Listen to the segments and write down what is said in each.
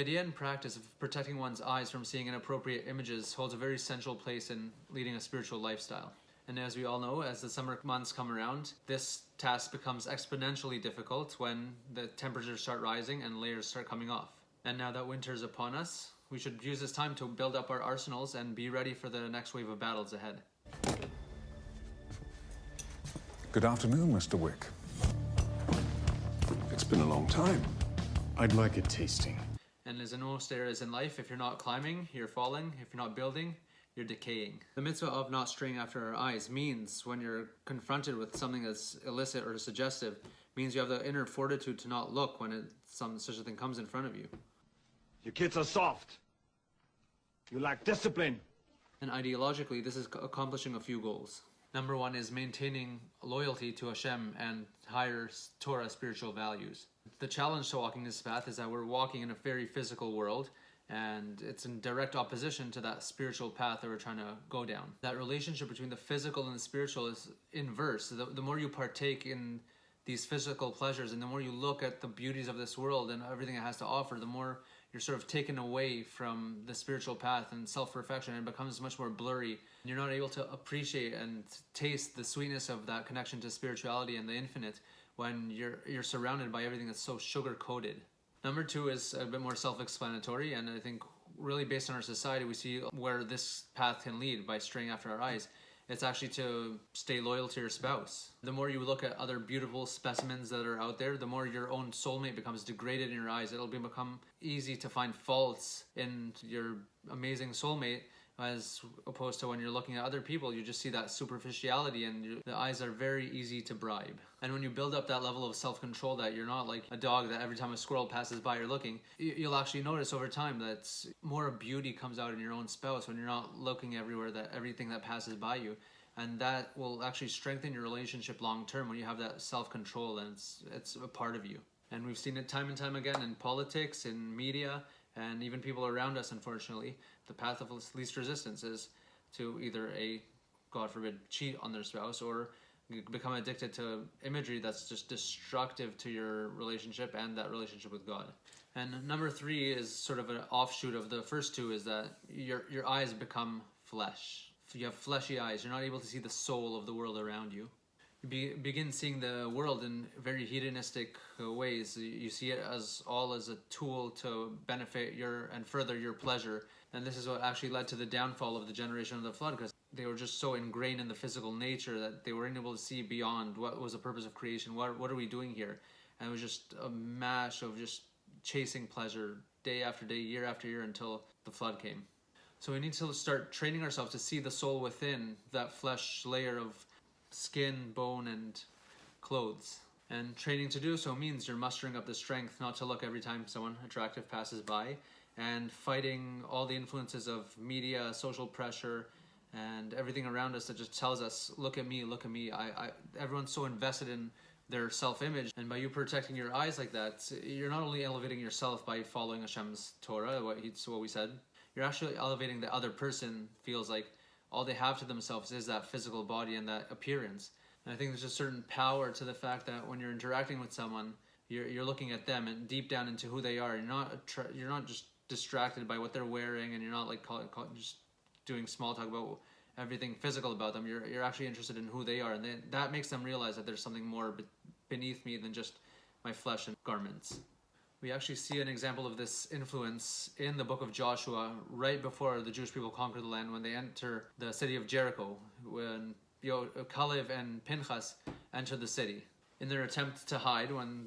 idea and practice of protecting one's eyes from seeing inappropriate images holds a very central place in leading a spiritual lifestyle. And as we all know, as the summer months come around, this task becomes exponentially difficult when the temperatures start rising and layers start coming off. And now that winter is upon us, we should use this time to build up our arsenals and be ready for the next wave of battles ahead. Good afternoon, Mr. Wick. It's been a long time. I'd like a tasting. And as in most areas in life, if you're not climbing, you're falling. If you're not building, you're decaying. The mitzvah of not straying after our eyes means when you're confronted with something that's illicit or suggestive, means you have the inner fortitude to not look when such a thing comes in front of you. You kids are soft. You lack discipline. And ideologically, this is accomplishing a few goals. Number one is maintaining loyalty to Hashem and higher Torah spiritual values. The challenge to walking this path is that we're walking in a very physical world, and it's in direct opposition to that spiritual path that we're trying to go down. That relationship between the physical and the spiritual is inverse. The more you partake in these physical pleasures and the more you look at the beauties of this world and everything it has to offer, the more you're sort of taken away from the spiritual path and self-reflection, and it becomes much more blurry. You're not able to appreciate and taste the sweetness of that connection to spirituality and the infinite when you're surrounded by everything that's so sugar-coated. Number two is a bit more self-explanatory, and I think really based on our society, we see where this path can lead by straying after our eyes. It's actually to stay loyal to your spouse. The more you look at other beautiful specimens that are out there, the more your own soulmate becomes degraded in your eyes. It'll become easy to find faults in your amazing soulmate, as opposed to when you're looking at other people, you just see that superficiality, and the eyes are very easy to bribe. And when you build up that level of self-control, that you're not like a dog that every time a squirrel passes by you're looking, you'll actually notice over time that more beauty comes out in your own spouse when you're not looking everywhere, that everything that passes by you. And that will actually strengthen your relationship long term when you have that self-control and it's a part of you. And we've seen it time and time again in politics, in media, and even people around us, unfortunately. The path of least resistance is to either God forbid, cheat on their spouse, or become addicted to imagery that's just destructive to your relationship and that relationship with God. And number three is sort of an offshoot of the first two, is that your eyes become flesh. You have fleshy eyes. You're not able to see the soul of the world around you. You begin seeing the world in very hedonistic ways. You see it as a tool to benefit and further your pleasure. And this is what actually led to the downfall of the generation of the flood, because they were just so ingrained in the physical nature that they weren't able to see beyond what was the purpose of creation. What are we doing here? And it was just a mash of just chasing pleasure day after day, year after year, until the flood came. So we need to start training ourselves to see the soul within that flesh layer of skin, bone, and clothes. And training to do so means you're mustering up the strength not to look every time someone attractive passes by, and fighting all the influences of media, social pressure, and everything around us that just tells us, look at me, look at me. Everyone's so invested in their self-image, and by you protecting your eyes like that, you're not only elevating yourself by following Hashem's Torah, what we said, you're actually elevating the other person. Feels like all they have to themselves is that physical body and that appearance. And I think there's a certain power to the fact that when you're interacting with someone, you're looking at them and deep down into who they are. You're not just distracted by what they're wearing, and you're not like just doing small talk about everything physical about them. You're actually interested in who they are, and that makes them realize that there's something more beneath me than just my flesh and garments. We actually see an example of this influence in the book of Joshua, right before the Jewish people conquer the land, when they enter the city of Jericho, when Caleb and Pinchas enter the city. In their attempt to hide, when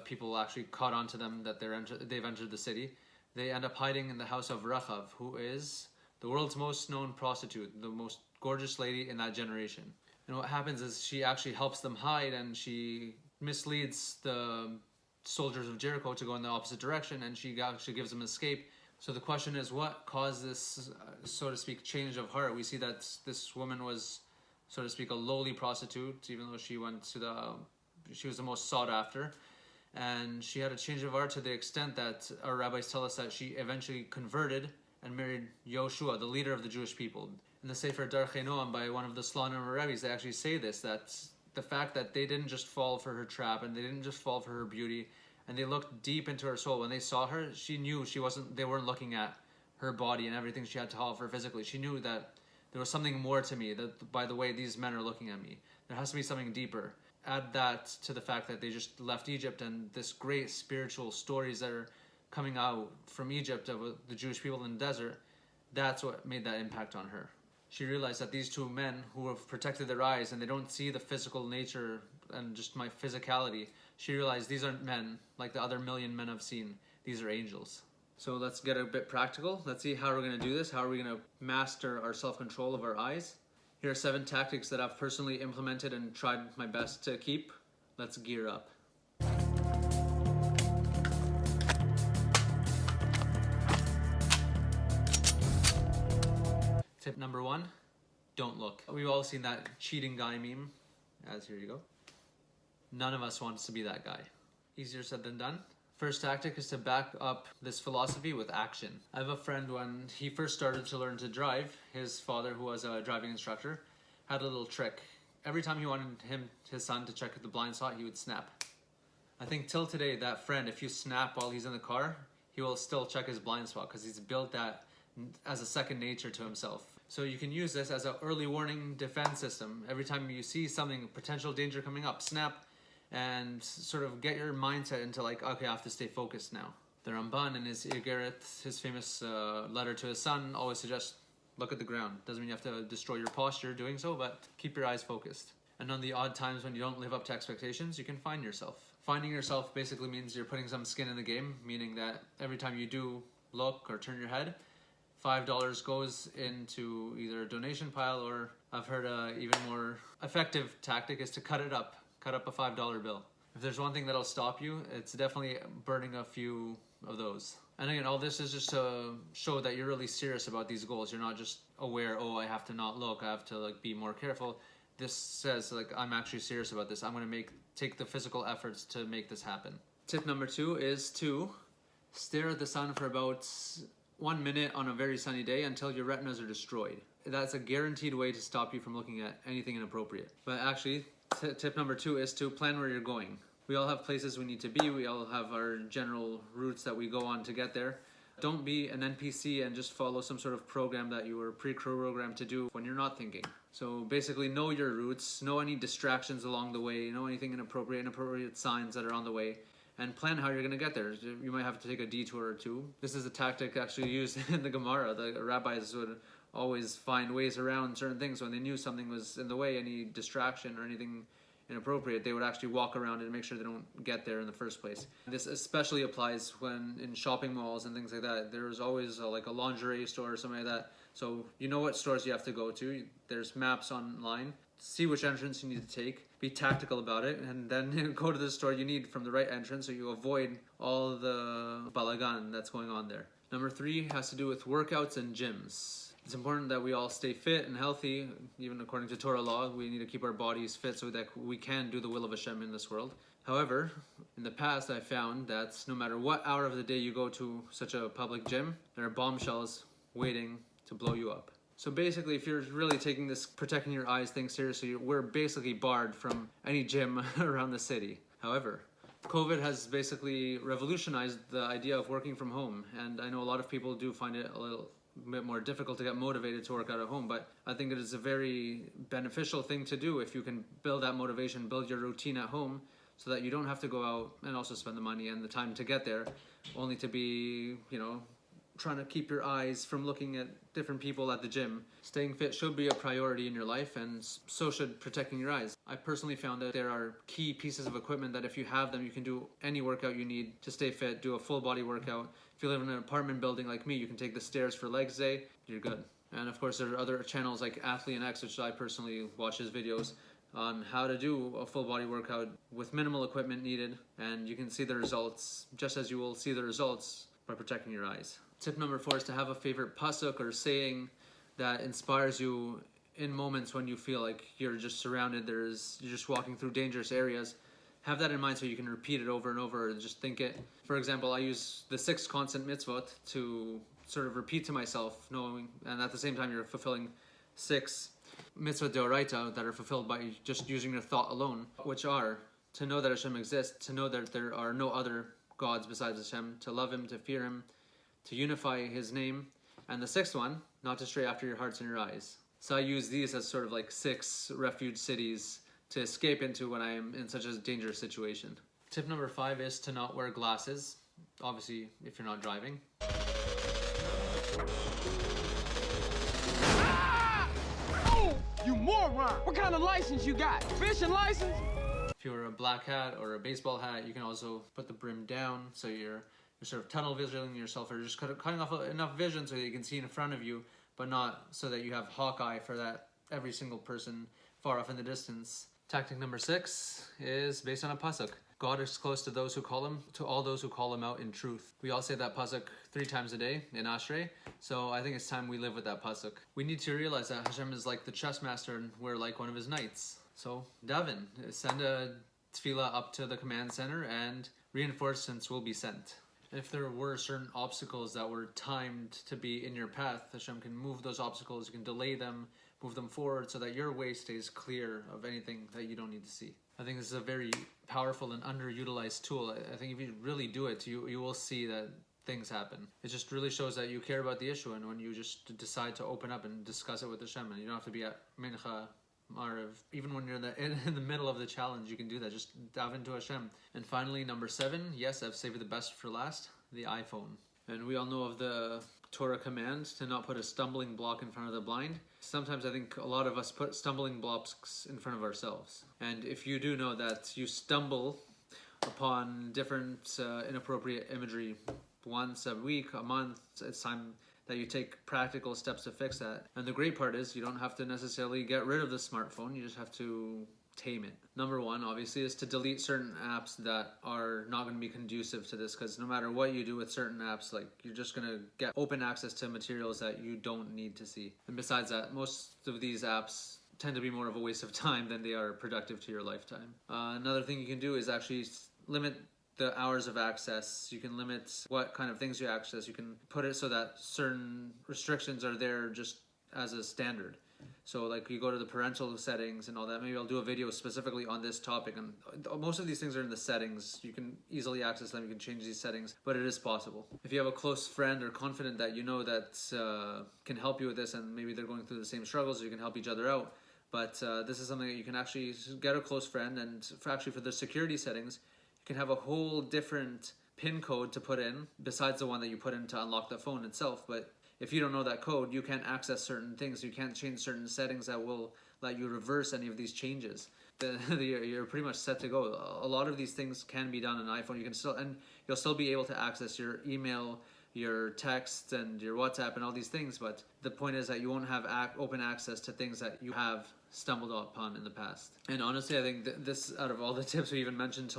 people actually caught on to them that they've entered the city, they end up hiding in the house of Rachav, who is the world's most known prostitute, the most gorgeous lady in that generation. And what happens is she actually helps them hide, and she misleads the soldiers of Jericho to go in the opposite direction, and she actually gives them escape. So the question is, what caused this, so to speak, change of heart? We see that this woman was, so to speak, a lowly prostitute, even though she was the most sought after. And she had a change of heart to the extent that our rabbis tell us that she eventually converted and married Yoshua, the leader of the Jewish people. In the Sefer Darchei Noam by one of the Slonim rabbis, they actually say this, that the fact that they didn't just fall for her trap, and they didn't just fall for her beauty, and they looked deep into her soul. When they saw her, she knew they weren't looking at her body and everything she had to offer physically. She knew that there was something more to me, that by the way these men are looking at me, there has to be something deeper. Add that to the fact that they just left Egypt, and this great spiritual stories that are coming out from Egypt of the Jewish people in the desert. That's what made that impact on her. She realized that these two men who have protected their eyes and they don't see the physical nature and just my physicality, she realized these aren't men like the other million men I've seen. These are angels. So let's get a bit practical. Let's see how we're going to do this. How are we going to master our self-control of our eyes? Here are 7 tactics that I've personally implemented and tried my best to keep. Let's gear up. Tip number 1, don't look. We've all seen that cheating guy meme, here you go. None of us wants to be that guy. Easier said than done. First tactic is to back up this philosophy with action. I have a friend, when he first started to learn to drive, his father, who was a driving instructor, had a little trick. Every time he wanted his son to check the blind spot, he would snap. I think till today, that friend, if you snap while he's in the car, he will still check his blind spot because he's built that as a second nature to himself. So you can use this as an early warning defense system. Every time you see something, potential danger coming up, snap and sort of get your mindset into like, okay, I have to stay focused now. The Ramban in his Igeret, his famous letter to his son, always suggests look at the ground. Doesn't mean you have to destroy your posture doing so, but keep your eyes focused. And on the odd times when you don't live up to expectations, you can find yourself. Finding yourself basically means you're putting some skin in the game, meaning that every time you do look or turn your head, $5 goes into either a donation pile, or I've heard an even more effective tactic is to cut it up. Cut up a $5 bill. If there's one thing that'll stop you, it's definitely burning a few of those. And again, all this is just to show that you're really serious about these goals. You're not just aware, oh, I have to not look, I have to like be more careful. This says like, I'm actually serious about this. I'm gonna take the physical efforts to make this happen. Tip number 2 is to stare at the sun for about 1 minute on a very sunny day until your retinas are destroyed. That's a guaranteed way to stop you from looking at anything inappropriate. But actually, tip number 2 is to plan where you're going. We all have places we need to be. We all have our general routes that we go on to get there. Don't be an NPC and just follow some sort of program that you were pre-programmed to do when you're not thinking. So basically know your routes, know any distractions along the way, know anything inappropriate signs that are on the way, and plan how you're going to get there. You might have to take a detour or two. This is a tactic actually used in the Gemara. The rabbis would always find ways around certain things. When they knew something was in the way, any distraction or anything inappropriate, they would actually walk around it and make sure they don't get there in the first place. This especially applies when in shopping malls and things like that. There's always like a lingerie store or something like that. So you know what stores you have to go to. There's maps online. See which entrance you need to take. Be tactical about it, and then go to the store you need from the right entrance so you avoid all the balagan that's going on there. Number 3 has to do with workouts and gyms. It's important that we all stay fit and healthy. Even according to Torah law, we need to keep our bodies fit so that we can do the will of Hashem in this world. However, in the past I found that no matter what hour of the day you go to such a public gym, there are bombshells waiting to blow you up. So basically, if you're really taking this protecting your eyes thing seriously, we're basically barred from any gym around the city. However, COVID has basically revolutionized the idea of working from home, and I know a lot of people do find it a little bit more difficult to get motivated to work out at home, but I think it is a very beneficial thing to do if you can build that motivation, build your routine at home so that you don't have to go out and also spend the money and the time to get there, only to be, trying to keep your eyes from looking at different people at the gym. Staying fit should be a priority in your life, and so should protecting your eyes. I personally found that there are key pieces of equipment that if you have them, you can do any workout you need to stay fit, do a full body workout. If you live in an apartment building like me, you can take the stairs for legs day, you're good. And of course, there are other channels like Athlete and X, which I personally watch his videos on how to do a full body workout with minimal equipment needed, and you can see the results just as you will see the results by protecting your eyes. Tip number 4 is to have a favorite pasuk or saying that inspires you in moments when you feel like you're just surrounded, you're just walking through dangerous areas. Have that in mind so you can repeat it over and over and just think it. For example, I use the 6 constant mitzvot to sort of repeat to myself, knowing, and at the same time you're fulfilling 6 mitzvot deoraita that are fulfilled by just using your thought alone, which are to know that Hashem exists, to know that there are no other gods besides Hashem, to love him, to fear him, to unify his name. And the sixth one, not to stray after your hearts and your eyes. So I use these as sort of like 6 refuge cities to escape into when I am in such a dangerous situation. Tip number 5 is to not wear glasses. Obviously, if you're not driving. Oh, you moron! What kind of license you got? Fishing license? If you wear a black hat or a baseball hat, you can also put the brim down so you're sort of tunnel visioning yourself, or just cutting off enough vision so that you can see in front of you, but not so that you have Hawkeye for that every single person far off in the distance. Tactic number 6 is based on a Pasuk. God is close to those who call him, to all those who call him out in truth. We all say that Pasuk 3 times a day in Ashrei, so I think it's time we live with that Pasuk. We need to realize that Hashem is like the chess master and we're like one of his knights. So daven, send a tefillah up to the command center and reinforcements will be sent. If there were certain obstacles that were timed to be in your path, Hashem can move those obstacles, you can delay them, move them forward so that your way stays clear of anything that you don't need to see. I think this is a very powerful and underutilized tool. I think if you really do it, you will see that things happen. It just really shows that you care about the issue, and when you just decide to open up and discuss it with Hashem, and you don't have to be at Mincha, Mariv, even when you're in the middle of the challenge, you can do that. Just dive into Hashem. And finally, number 7, yes, I've saved the best for last, the iPhone. And we all know of the Torah command to not put a stumbling block in front of the blind. Sometimes I think a lot of us put stumbling blocks in front of ourselves. And if you do know that you stumble upon different inappropriate imagery once a week, a month, it's time that you take practical steps to fix that. And the great part is you don't have to necessarily get rid of the smartphone, you just have to tame it. Number 1, obviously, is to delete certain apps that are not going to be conducive to this, because no matter what you do with certain apps, like, you're just going to get open access to materials that you don't need to see. And besides that, most of these apps tend to be more of a waste of time than they are productive to your lifetime. Another thing you can do is actually limit the hours of access. You can limit what kind of things you access. You can put it so that certain restrictions are there just as a standard. So like you go to the parental settings and all that. Maybe I'll do a video specifically on this topic, and most of these things are in the settings. You can easily access them, you can change these settings, but it is possible. If you have a close friend or confidant that you know that can help you with this, and maybe they're going through the same struggles, you can help each other out. But this is something that you can actually get a close friend, and for the security settings, you can have a whole different PIN code to put in besides the one that you put in to unlock the phone itself. But if you don't know that code, you can't access certain things. You can't change certain settings that will let you reverse any of these changes. You're pretty much set to go. A lot of these things can be done on an iPhone. You'll still be able to access your email, your text, and your WhatsApp, and all these things. But the point is that you won't have open access to things that you have stumbled upon in the past. And honestly, I think this, out of all the tips we even mentioned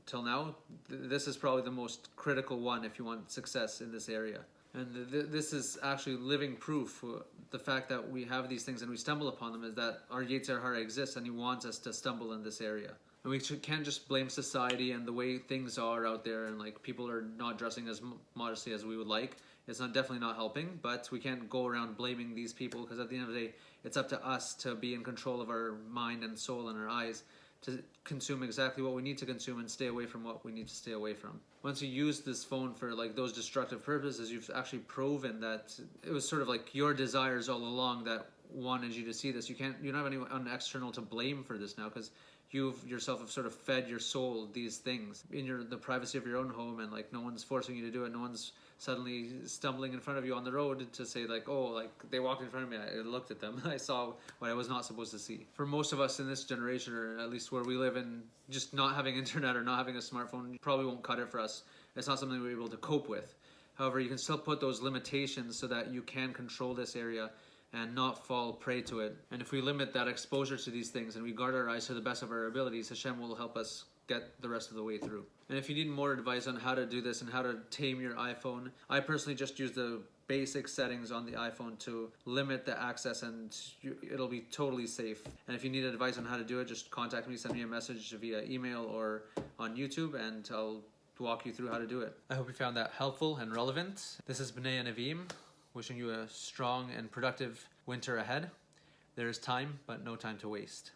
till now, this is probably the most critical one if you want success in this area. And this is actually living proof. The fact that we have these things and we stumble upon them is that our Yetzer Hara exists, and he wants us to stumble in this area. And we can't just blame society and the way things are out there, and like people are not dressing as modestly as we would like. It's definitely not helping, but we can't go around blaming these people, because at the end of the day, it's up to us to be in control of our mind and soul and our eyes to consume exactly what we need to consume and stay away from what we need to stay away from. Once you use this phone for like those destructive purposes, you've actually proven that it was sort of like your desires all along that wanted you to see this. You don't have anyone external to blame for this now, because you yourself have sort of fed your soul these things in the privacy of your own home, and like no one's forcing you to do it. No one's suddenly stumbling in front of you on the road to say like, oh, like they walked in front of me, I looked at them, I saw what I was not supposed to see. For most of us in this generation, or at least where we live in, just not having internet or not having a smartphone probably won't cut it for us. It's not something we're able to cope with. However, you can still put those limitations so that you can control this area and not fall prey to it. And if we limit that exposure to these things and we guard our eyes to the best of our abilities, Hashem will help us get the rest of the way through. And if you need more advice on how to do this and how to tame your iPhone, I personally just use the basic settings on the iPhone to limit the access, and it'll be totally safe. And if you need advice on how to do it, just contact me, send me a message via email or on YouTube, and I'll walk you through how to do it. I hope you found that helpful and relevant. This is Bnei and HaNeviim, wishing you a strong and productive winter ahead. There is time, but no time to waste.